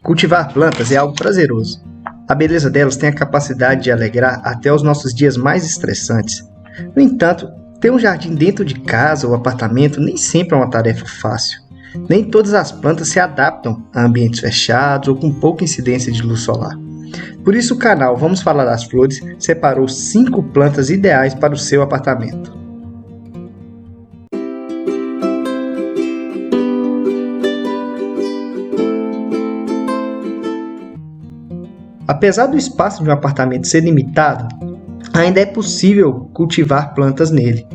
Cultivar plantas é algo prazeroso. A beleza delas tem a capacidade de alegrar até os nossos dias mais estressantes. No entanto, ter um jardim dentro de casa ou apartamento nem sempre é uma tarefa fácil. Nem todas as plantas se adaptam a ambientes fechados ou com pouca incidência de luz solar. Por isso o canal Vamos Falar das Flores separou 5 plantas ideais para o seu apartamento. Apesar do espaço de um apartamento ser limitado, ainda é possível cultivar plantas nele.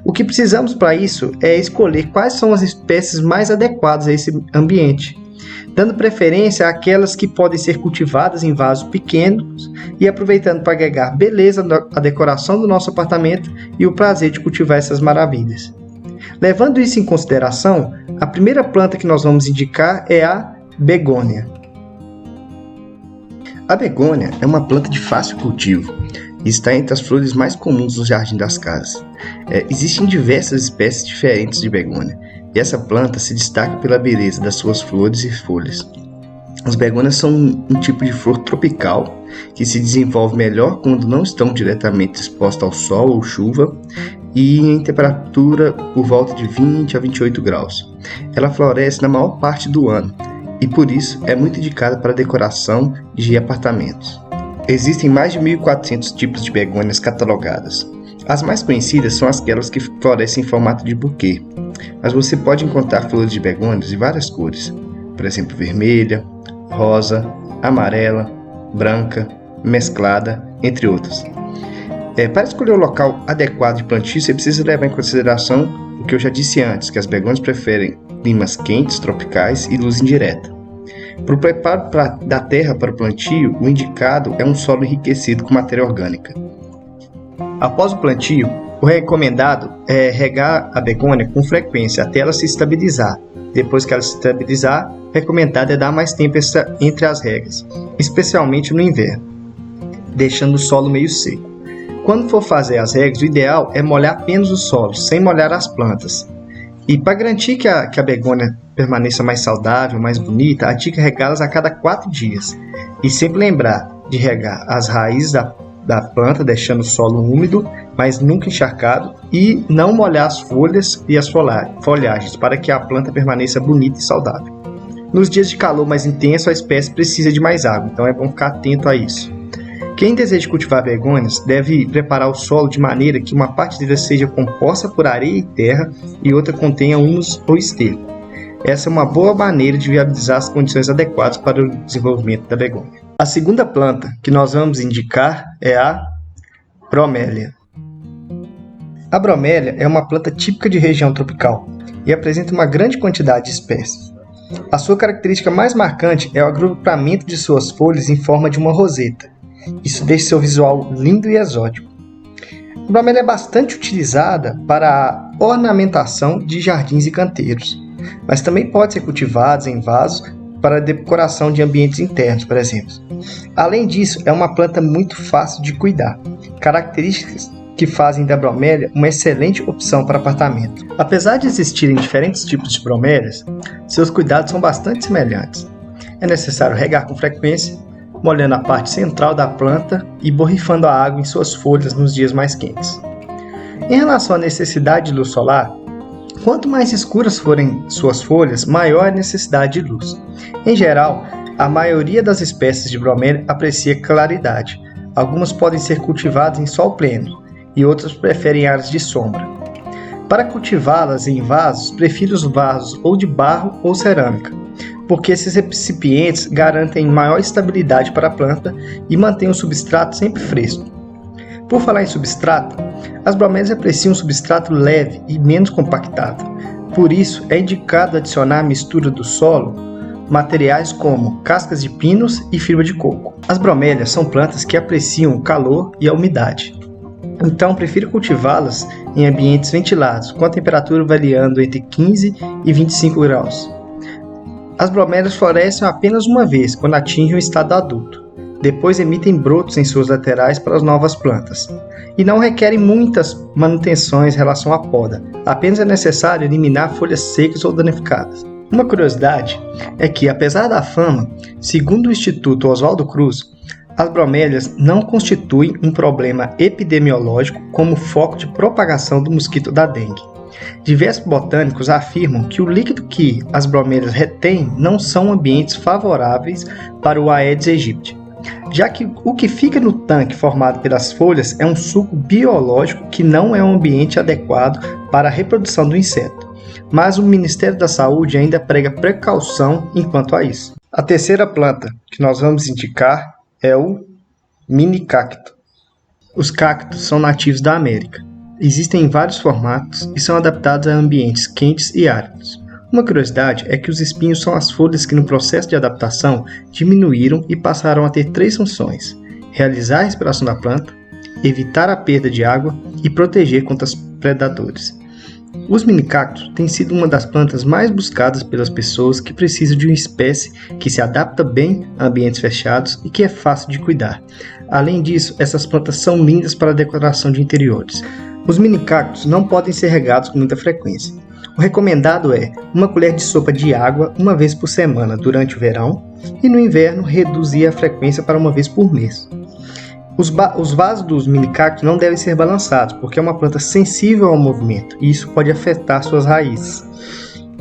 O que precisamos para isso é escolher quais são as espécies mais adequadas a esse ambiente, dando preferência àquelas que podem ser cultivadas em vasos pequenos e aproveitando para agregar beleza à decoração do nosso apartamento e o prazer de cultivar essas maravilhas. Levando isso em consideração, a primeira planta que nós vamos indicar é a begônia. A begônia é uma planta de fácil cultivo e está entre as flores mais comuns do jardim das casas. Existem diversas espécies diferentes de begônia e essa planta se destaca pela beleza das suas flores e folhas. As begônias são um tipo de flor tropical que se desenvolve melhor quando não estão diretamente expostas ao sol ou chuva e em temperatura por volta de 20 a 28 graus. Ela floresce na maior parte do ano e por isso é muito indicada para decoração de apartamentos. Existem mais de 1.400 tipos de begônias catalogadas. As mais conhecidas são aquelas que florescem em formato de buquê, mas você pode encontrar flores de begônias de várias cores, por exemplo, vermelha, rosa, amarela, branca, mesclada, entre outras. Para escolher o local adequado de plantio, você precisa levar em consideração o que eu já disse antes, que as begônias preferem climas quentes, tropicais e luz indireta. Para o preparo da terra para o plantio, o indicado é um solo enriquecido com matéria orgânica. Após o plantio, o recomendado é regar a begônia com frequência até ela se estabilizar. Depois que ela se estabilizar, o recomendado é dar mais tempo entre as regas, especialmente no inverno, deixando o solo meio seco. Quando for fazer as regas, o ideal é molhar apenas o solo, sem molhar as plantas. E para garantir que a begônia permaneça mais saudável, mais bonita, a dica é regá-las a cada 4 dias. E sempre lembrar de regar as raízes da planta, deixando o solo úmido, mas nunca encharcado, e não molhar as folhas e as folhagens, para que a planta permaneça bonita e saudável. Nos dias de calor mais intenso, a espécie precisa de mais água, então é bom ficar atento a isso. Quem deseja cultivar begônias deve preparar o solo de maneira que uma parte dele seja composta por areia e terra e outra contenha humus ou esterco. Essa é uma boa maneira de viabilizar as condições adequadas para o desenvolvimento da begônia. A segunda planta que nós vamos indicar é a bromélia. A bromélia é uma planta típica de região tropical e apresenta uma grande quantidade de espécies. A sua característica mais marcante é o agrupamento de suas folhas em forma de uma roseta. Isso deixa seu visual lindo e exótico. A bromélia é bastante utilizada para a ornamentação de jardins e canteiros, mas também pode ser cultivada em vasos para a decoração de ambientes internos, por exemplo. Além disso, é uma planta muito fácil de cuidar, características que fazem da bromélia uma excelente opção para apartamento. Apesar de existirem diferentes tipos de bromélias, seus cuidados são bastante semelhantes. É necessário regar com frequência, molhando a parte central da planta e borrifando a água em suas folhas nos dias mais quentes. Em relação à necessidade de luz solar, quanto mais escuras forem suas folhas, maior a necessidade de luz. Em geral, a maioria das espécies de bromélia aprecia claridade. Algumas podem ser cultivadas em sol pleno e outras preferem áreas de sombra. Para cultivá-las em vasos, prefiro os vasos ou de barro ou cerâmica, porque esses recipientes garantem maior estabilidade para a planta e mantêm o substrato sempre fresco. Por falar em substrato, as bromélias apreciam um substrato leve e menos compactado. Por isso, é indicado adicionar à mistura do solo materiais como cascas de pinos e fibra de coco. As bromélias são plantas que apreciam o calor e a umidade. Então, prefiro cultivá-las em ambientes ventilados, com a temperatura variando entre 15 e 25 graus. As bromélias florescem apenas uma vez, quando atingem o estado adulto. Depois emitem brotos em suas laterais para as novas plantas. E não requerem muitas manutenções em relação à poda. Apenas é necessário eliminar folhas secas ou danificadas. Uma curiosidade é que, apesar da fama, segundo o Instituto Oswaldo Cruz, as bromélias não constituem um problema epidemiológico como foco de propagação do mosquito da dengue. Diversos botânicos afirmam que o líquido que as bromélias retêm não são ambientes favoráveis para o Aedes aegypti, já que o que fica no tanque formado pelas folhas é um suco biológico que não é um ambiente adequado para a reprodução do inseto. Mas o Ministério da Saúde ainda prega precaução enquanto a isso. A terceira planta que nós vamos indicar é o minicacto. Os cactos são nativos da América. Existem em vários formatos e são adaptados a ambientes quentes e áridos. Uma curiosidade é que os espinhos são as folhas que no processo de adaptação diminuíram e passaram a ter 3 funções: realizar a respiração da planta, evitar a perda de água e proteger contra os predadores. Os minicactos têm sido uma das plantas mais buscadas pelas pessoas que precisam de uma espécie que se adapta bem a ambientes fechados e que é fácil de cuidar. Além disso, essas plantas são lindas para a decoração de interiores. Os minicactos não podem ser regados com muita frequência. O recomendado é uma colher de sopa de água uma vez por semana durante o verão e no inverno reduzir a frequência para uma vez por mês. Os vasos dos minicactos não devem ser balançados, porque é uma planta sensível ao movimento e isso pode afetar suas raízes.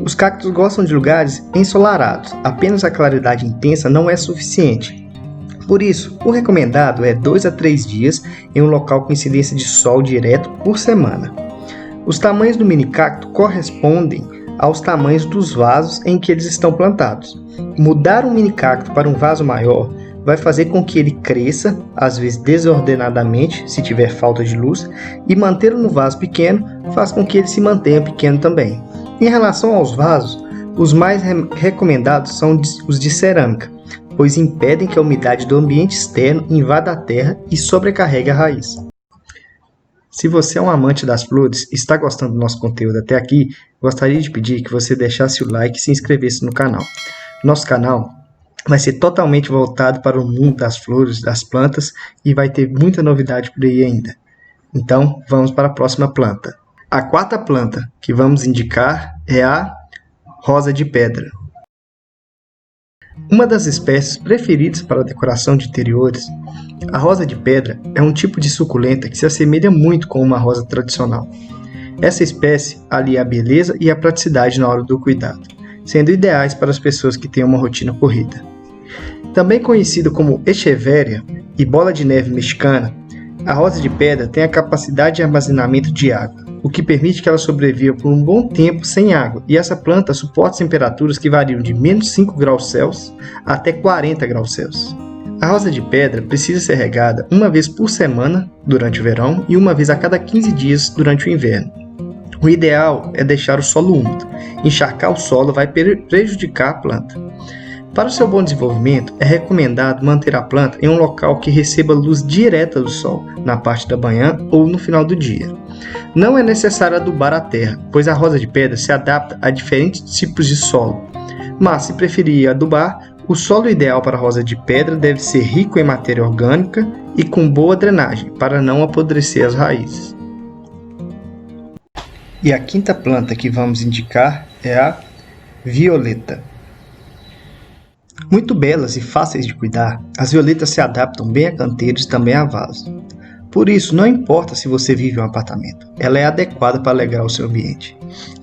Os cactos gostam de lugares ensolarados, apenas a claridade intensa não é suficiente. Por isso, o recomendado é 2 a 3 dias em um local com incidência de sol direto por semana. Os tamanhos do minicacto correspondem aos tamanhos dos vasos em que eles estão plantados. Mudar um minicacto para um vaso maior vai fazer com que ele cresça, às vezes desordenadamente, se tiver falta de luz, e mantê-lo no vaso pequeno faz com que ele se mantenha pequeno também. Em relação aos vasos, os mais recomendados são os de cerâmica, pois impedem que a umidade do ambiente externo invada a terra e sobrecarregue a raiz. Se você é um amante das flores e está gostando do nosso conteúdo até aqui, gostaria de pedir que você deixasse o like e se inscrevesse no canal. Nosso canal vai ser totalmente voltado para o mundo das flores, das plantas e vai ter muita novidade por aí ainda. Então, vamos para a próxima planta. A quarta planta que vamos indicar é a rosa de pedra. Uma das espécies preferidas para a decoração de interiores, a rosa de pedra é um tipo de suculenta que se assemelha muito com uma rosa tradicional. Essa espécie alia a beleza e a praticidade na hora do cuidado, sendo ideais para as pessoas que têm uma rotina corrida. Também conhecida como echeveria e bola de neve mexicana, a rosa de pedra tem a capacidade de armazenamento de água, o que permite que ela sobreviva por um bom tempo sem água, e essa planta suporta temperaturas que variam de menos 5 graus Celsius até 40 graus Celsius. A rosa de pedra precisa ser regada uma vez por semana durante o verão e uma vez a cada 15 dias durante o inverno. O ideal é deixar o solo úmido. Encharcar o solo vai prejudicar a planta. Para o seu bom desenvolvimento, é recomendado manter a planta em um local que receba luz direta do sol, na parte da manhã ou no final do dia. Não é necessário adubar a terra, pois a rosa de pedra se adapta a diferentes tipos de solo. Mas, se preferir adubar, o solo ideal para a rosa de pedra deve ser rico em matéria orgânica e com boa drenagem, para não apodrecer as raízes. E a quinta planta que vamos indicar é a violeta. Muito belas e fáceis de cuidar, as violetas se adaptam bem a canteiros e também a vasos. Por isso, não importa se você vive em um apartamento, ela é adequada para alegrar o seu ambiente.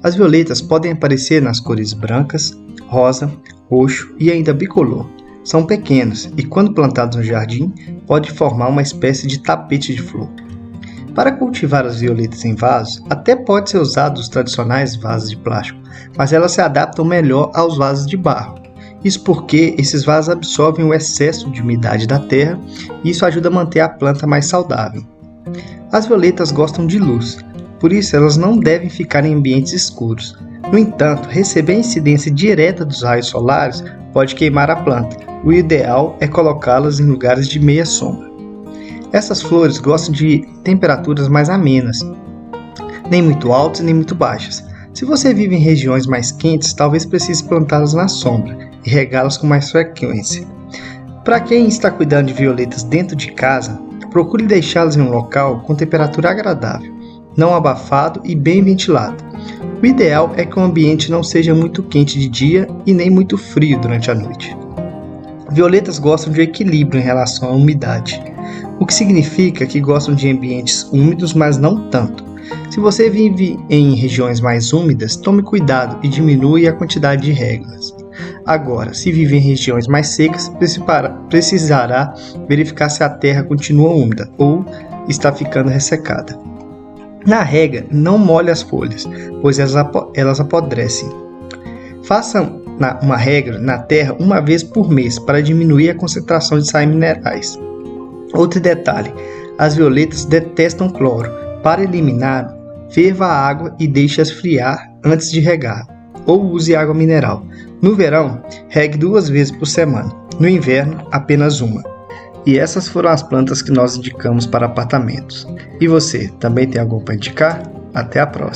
As violetas podem aparecer nas cores brancas, rosa, roxo e ainda bicolor. São pequenos e, quando plantados no jardim, pode formar uma espécie de tapete de flor. Para cultivar as violetas em vasos, até pode ser usado os tradicionais vasos de plástico, mas elas se adaptam melhor aos vasos de barro. Isso porque esses vasos absorvem o excesso de umidade da terra e isso ajuda a manter a planta mais saudável. As violetas gostam de luz, por isso elas não devem ficar em ambientes escuros. No entanto, receber a incidência direta dos raios solares pode queimar a planta. O ideal é colocá-las em lugares de meia sombra. Essas flores gostam de temperaturas mais amenas, nem muito altas nem muito baixas. Se você vive em regiões mais quentes, talvez precise plantá-las na sombra e regá-las com mais frequência. Para quem está cuidando de violetas dentro de casa, procure deixá-las em um local com temperatura agradável, não abafado e bem ventilado. O ideal é que o ambiente não seja muito quente de dia e nem muito frio durante a noite. Violetas gostam de equilíbrio em relação à umidade, o que significa que gostam de ambientes úmidos, mas não tanto. Se você vive em regiões mais úmidas, tome cuidado e diminua a quantidade de regas. Agora, se vive em regiões mais secas, precisará verificar se a terra continua úmida ou está ficando ressecada. Na rega, não molhe as folhas, pois elas apodrecem. Faça uma rega na terra uma vez por mês para diminuir a concentração de sais minerais. Outro detalhe, as violetas detestam cloro. Para eliminar, ferva a água e deixe esfriar antes de regar, ou use água mineral. No verão, regue 2 vezes por semana. No inverno, apenas uma. E essas foram as plantas que nós indicamos para apartamentos. E você, também tem algum para indicar? Até a próxima!